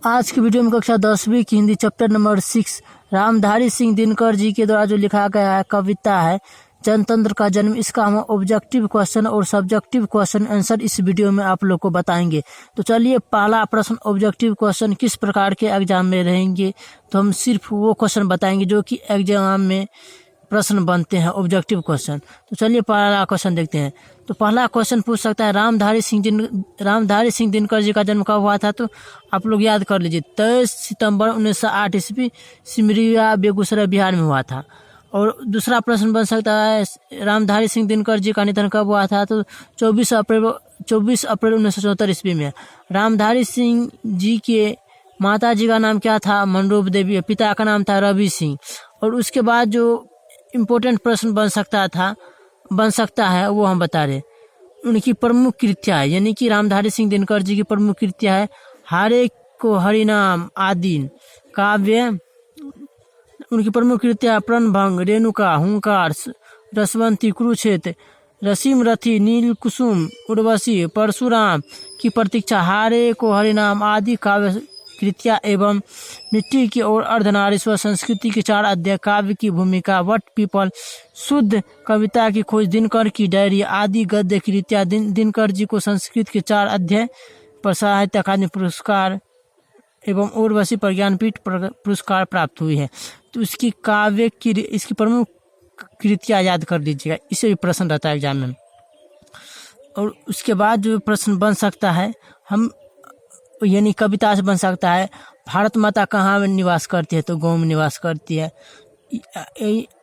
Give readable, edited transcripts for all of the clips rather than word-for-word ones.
आज की वीडियो में कक्षा 10वीं की हिंदी चैप्टर नंबर 6 रामधारी सिंह दिनकर जी के द्वारा जो लिखा गया है कविता है जनतंत्र का जन्म। इसका हम ऑब्जेक्टिव क्वेश्चन और सब्जेक्टिव क्वेश्चन आंसर इस वीडियो में आप लोग को बताएंगे। तो चलिए, पहला प्रश्न ऑब्जेक्टिव क्वेश्चन किस प्रकार के एग्जाम में रहेंगे, तो हम सिर्फ वो क्वेश्चन बताएंगे जो कि एग्जाम में प्रश्न बनते हैं ऑब्जेक्टिव क्वेश्चन। तो चलिए पहला क्वेश्चन देखते हैं। तो पहला क्वेश्चन पूछ सकता है रामधारी सिंह दिनकर जी का जन्म कब हुआ था। तो आप लोग याद कर लीजिए 23 सितंबर 1908 ईस्वी सिमरिया बेगूसराय बिहार में हुआ था। और दूसरा प्रश्न बन सकता है रामधारी सिंह दिनकर जी का निधन कब हुआ था। तो 24 अप्रैल 1974 ईस्वी में। रामधारी सिंह जी के माता जी का नाम क्या था, मनरूप देवी। पिता का नाम था रवि सिंह। और उसके बाद जो इम्पोर्टेंट प्रश्न बन सकता है वो हम बता रहे। उनकी प्रमुख कृतियाँ है, यानी कि रामधारी सिंह दिनकर जी की प्रमुख कृतियाँ है हारे को हरिनाम आदि काव्य। उनकी प्रमुख कृतियाँ प्रणभंग, रेणुका, हुंकार, रसवंती, कुरुक्षेत्र, रसीम रथी, नील कुसुम, उर्वशी, परशुराम की प्रतीक्षा, हारे को हरिनाम आदि काव्य कृतियाँ एवं मिट्टी की और अर्धनारीश्वर संस्कृति के 4 अध्याय, काव्य की भूमिका, वट पीपल, शुद्ध कविता की खोज, दिनकर की डायरी आदि गद्य कृतियाँ। दिनकर जी को संस्कृत के 4 अध्याय पर साहित्य अकादमी पुरस्कार एवं उर्वशी पर ज्ञानपीठ पुरस्कार प्राप्त हुई है। तो इसकी काव्य की इसकी प्रमुख कृतियाँ याद कर लीजिएगा, इससे भी प्रश्न रहता है एग्जाम में। और उसके बाद जो प्रश्न बन सकता है हम यानी कविता से बन सकता है भारत माता कहाँ में निवास करती है, तो गाँव में निवास करती है।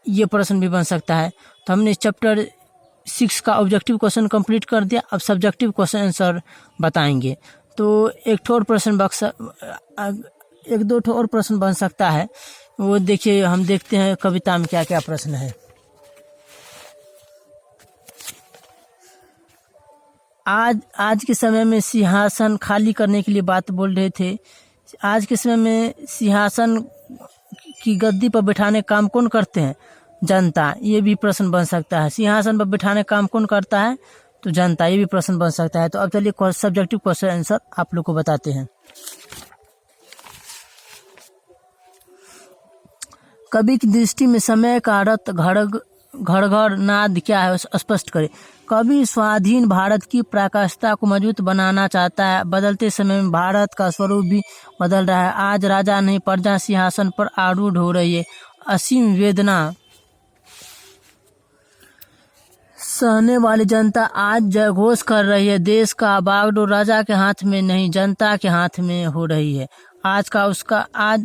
ये प्रश्न भी बन सकता है। तो हमने चैप्टर 6 का ऑब्जेक्टिव क्वेश्चन कंप्लीट कर दिया। अब सब्जेक्टिव क्वेश्चन आंसर बताएंगे। तो एक दो ठो और प्रश्न बन सकता है, वो देखिए हम देखते हैं कविता में क्या क्या प्रश्न है। आज के समय में सिंहासन खाली करने के लिए बात बोल रहे थे। आज के समय में सिंहासन की गद्दी पर बैठाने का काम कौन करते हैं, जनता। ये भी प्रश्न बन सकता है। सिंहासन पर बैठाने का काम कौन करता है, तो जनता। ये भी प्रश्न बन सकता है। तो अब चलिए सब्जेक्टिव क्वेश्चन आंसर आप लोग को बताते हैं। कवि की दृष्टि में समय का रथ घड़ नाद क्या है, स्पष्ट करें। कवि स्वाधीन भारत की प्राकाष्ठता को मजबूत बनाना चाहता है। बदलते समय में भारत का स्वरूप भी बदल रहा है। आज राजा नहीं प्रजा सिंहासन पर आरूढ़ हो रही है। असीम वेदना सहने वाली जनता आज जयघोष कर रही है। देश का बागडोर राजा के हाथ में नहीं, जनता के हाथ में हो रही है। आज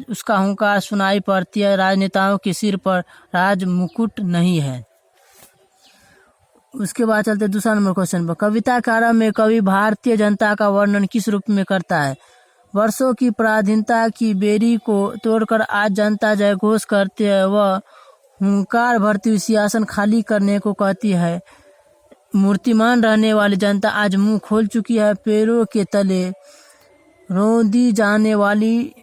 उसका हुंकार सुनाई पड़ती है। राजनेताओं के सिर पर राज मुकुट नहीं है। उसके बाद चलते दूसरा नंबर क्वेश्चन पर। कविता के आरंभ में कवि भारतीय जनता का वर्णन किस रूप में करता है। वर्षों की पराधीनता की बेड़ी को तोड़कर आज जनता जयघोष करती है। वह हुंकार भरती हुई सिंहासन खाली करने को कहती है। मूर्तिमान रहने वाली जनता आज मुंह खोल चुकी है। पैरों के तले रौंदी जाने वाली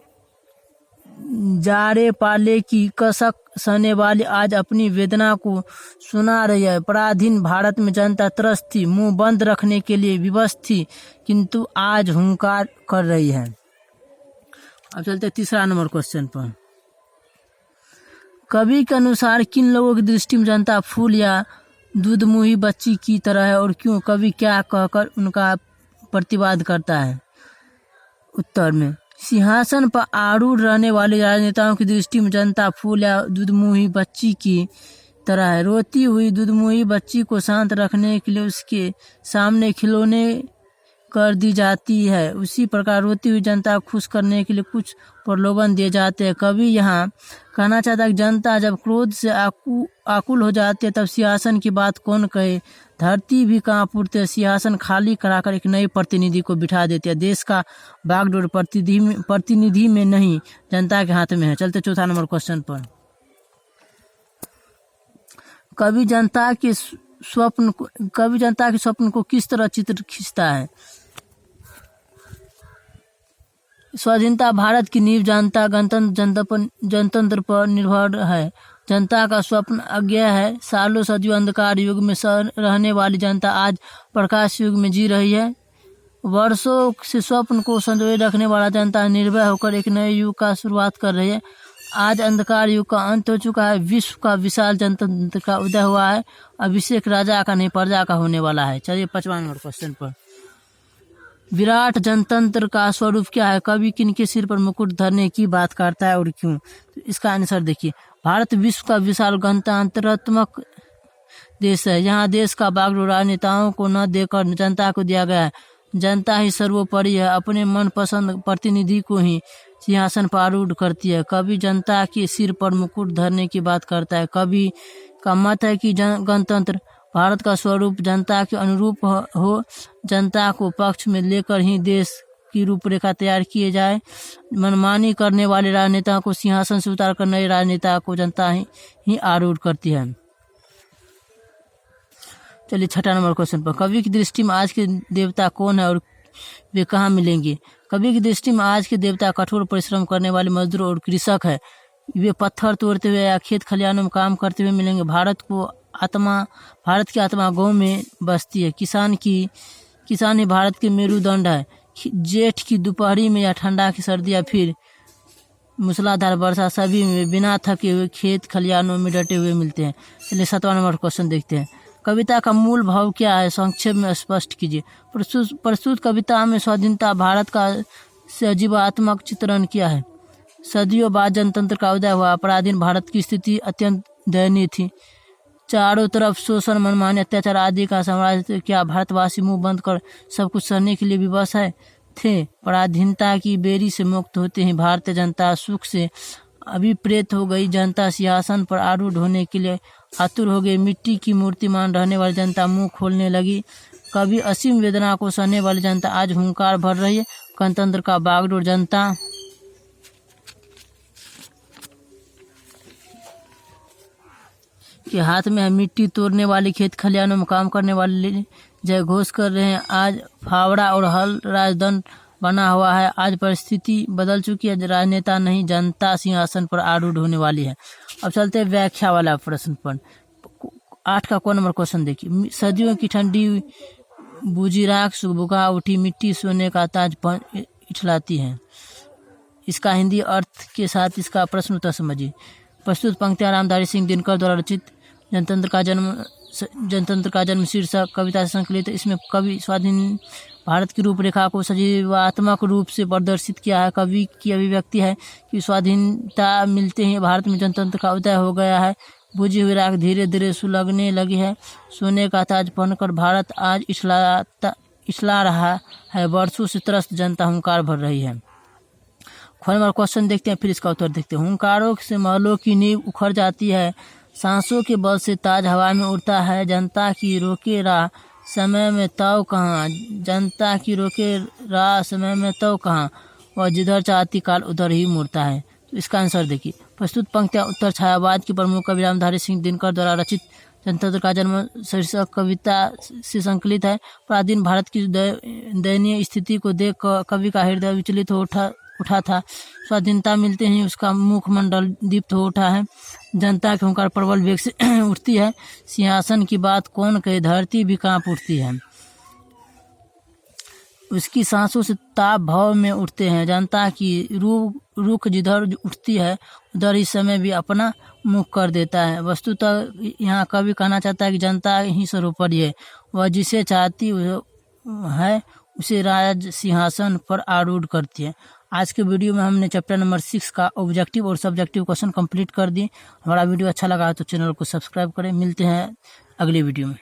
जाड़े पाले की कसक सहने वाली आज अपनी वेदना को सुना रही है। पराधीन भारत में जनता त्रस्त थी, मुंह बंद रखने के लिए विवश थी, किंतु आज हुंकार कर रही है। अब चलते तीसरा नंबर क्वेश्चन पर। कवि के अनुसार किन लोगों की दृष्टि में जनता फूल या दूधमुही बच्ची की तरह है और क्यों। कवि क्या कहकर उनका प्रतिवाद करता है। उत्तर में सिंहासन पर आरूढ़ रहने वाले राजनेताओं की दृष्टि में जनता फूल या दूधमुही बच्ची की तरह है। रोती हुई दूधमुही बच्ची को शांत रखने के लिए उसके सामने खिलौने कर दी जाती है, उसी प्रकार रोती हुई जनता को खुश करने के लिए कुछ प्रलोभन दिए जाते हैं। कवि यहाँ कहना चाहता है कि जनता जब क्रोध से आकुल हो जाती है तब सिंहासन की बात कौन कहे। धरती भी कांप उठती है। सिंहासन खाली कराकर एक नए प्रतिनिधि को बिठा देती है। देश का बागडोर प्रतिनिधि में नहीं, जनता के हाथ में है। चलते चौथा नंबर क्वेश्चन पर। कवि जनता के स्वप्न को किस तरह चित्र खींचता है। स्वाधीनता भारत की नींव, जनता जनतंत्र पर निर्भर है। जनता का स्वप्न अज्ञेय है। सालों सदियों अंधकार युग में रहने वाली जनता आज प्रकाश युग में जी रही है। वर्षों से स्वप्न को संजोए रखने वाला जनता निर्भय होकर एक नए युग का शुरुआत कर रही है। आज अंधकार युग का अंत हो चुका है, विश्व का विशाल जनतंत्र का उदय हुआ है। अभिषेक राजा का नहीं प्रजा का होने वाला है। चलिए 5वां नंबर क्वेश्चन पर, विराट जनतंत्र का स्वरूप क्या है? कवि किनके सिर पर मुकुट धरने की बात करता है और क्यों? तो इसका आंसर देखिए, भारत विश्व का विशाल गणतंत्रात्मक देश है। यहाँ देश का बागडोर राजनेताओं को न देकर जनता को दिया गया है। जनता ही सर्वोपरि है, अपने मनपसंद प्रतिनिधि को ही सिंहासन पर आरूढ़ करती है। कवि जनता के सिर पर मुकुट धरने की बात करता है। कवि का मत है कि गणतंत्र भारत का स्वरूप जनता के अनुरूप हो, जनता को पक्ष में लेकर ही देश की रूपरेखा तैयार किए जाए। मनमानी करने वाले राजनेता को सिंहासन से उतार कर नए राजनेता को जनता ही आरूढ़ करती है। चलिए 6वां नंबर क्वेश्चन पर, कवि की दृष्टि में आज के देवता कौन है और वे कहाँ मिलेंगे? कवि की दृष्टि में आज के देवता कठोर परिश्रम करने वाले मजदूर और कृषक है। वे पत्थर तोड़ते हुए या खेत खलिहानों में काम करते हुए मिलेंगे। भारत की आत्मा गांव में बसती है। किसान ही भारत के मेरुदंड है। जेठ की दोपहरी में या ठंडा की सर्दी या फिर मूसलाधार वर्षा, सभी में बिना थके हुए खेत खलिहानों में डटे हुए मिलते हैं। चलिए 7वां नंबर क्वेश्चन देखते हैं, कविता का मूल भाव क्या है? संक्षेप में स्पष्ट कीजिए। प्रस्तुत कविता में स्वाधीनता भारत का सजीवात्मक चित्रण किया है। सदियों बाद जनतंत्र का उदय हुआ। पराधीन भारत की स्थिति अत्यंत दयनीय थी। चारों तरफ शोषण, मनमानी, अत्याचार आदि का साम्राज्य। क्या भारतवासी मुंह बंद कर सब कुछ सहने के लिए विवश थे? पराधीनता की बेड़ी से मुक्त होते ही भारतीय जनता सुख से अभिप्रेत हो गई। जनता सिंहासन पर आरूढ़ होने के लिए आतुर हो गई। मिट्टी की मूर्तिमान रहने वाली जनता मुंह खोलने लगी। कभी असीम वेदना को सहने वाली जनता आज हुंकार भर रही है। गणतंत्र का बागडोर जनता के हाथ में है। मिट्टी तोड़ने वाले खेत खलिहानों में काम करने वाले जय घोष कर रहे हैं। आज फावड़ा और हल राजदंड बना हुआ है। आज परिस्थिति बदल चुकी है। राजनेता नहीं, जनता सिंहासन पर आरूढ़ होने वाली है। अब चलते हैं व्याख्या वाला प्रश्न पर। 8 का क नंबर क्वेश्चन देखिए, सदियों की ठंडी बूझी राख सुबह उठी मिट्टी सोने का ताज इठलाती है। इसका हिंदी अर्थ के साथ इसका प्रश्न उत्तर समझिए। प्रस्तुत पंक्तियां रामधारी सिंह दिनकर द्वारा रचित जनतंत्र का जन्म शीर्षक कविता से संकलित है। इसमें कवि स्वाधीन भारत की रूपरेखा को सजीवात्मक रूप से प्रदर्शित किया है। कवि की अभिव्यक्ति है कि स्वाधीनता मिलते ही भारत में जनतंत्र का उदय हो गया है। बुझी हुई राख धीरे धीरे सुलगने लगी है। सोने का ताज पहनकर भारत आज इछला रहा है। वर्षों से त्रस्त जनता हुंकार भर रही है। ख नंबर क्वेश्चन देखते हैं, फिर इसका उत्तर देखते हैं। हुंकारों से महलों की नींव उखड़ जाती है। सांसों के बल से ताज हवा में उड़ता है। जनता की रोके राह समय में तव कहाँ, जनता की रोके राह समय में तव कहाँ, वह जिधर चाहती काल उधर ही मुड़ता है। तो इसका आंसर देखिए। प्रस्तुत पंक्तियां उत्तर छायावाद के प्रमुख कवि रामधारी सिंह दिनकर द्वारा रचित जनतंत्र का जन्म शीर्षक कविता से संकलित है। पराधीन भारत की दयनीय स्थिति को देख कवि का हृदय विचलित हो उठा था। स्वाधीनता मिलते ही उसका मुखमंडल दीप्त हो उठा है। जनता के हुंकार प्रबल वेग से उठती है। सिंहासन की बात कौन कहे, धरती भी कांप उठती है। उसकी सांसों से ताप भाव में उठते हैं। जनता की रुख जिधर उठती है उधर ही समय भी अपना मुख कर देता है। वस्तुतः यहाँ कवि कहना चाहता है कि जनता ही सर्वोपरि है। वह जिसे चाहती है उसे राज सिंहासन पर आरूढ़ करती है। आज के वीडियो में हमने चैप्टर नंबर 6 का ऑब्जेक्टिव और सब्जेक्टिव क्वेश्चन कंप्लीट कर दिए। हमारा वीडियो अच्छा लगा तो चैनल को सब्सक्राइब करें। मिलते हैं अगले वीडियो में।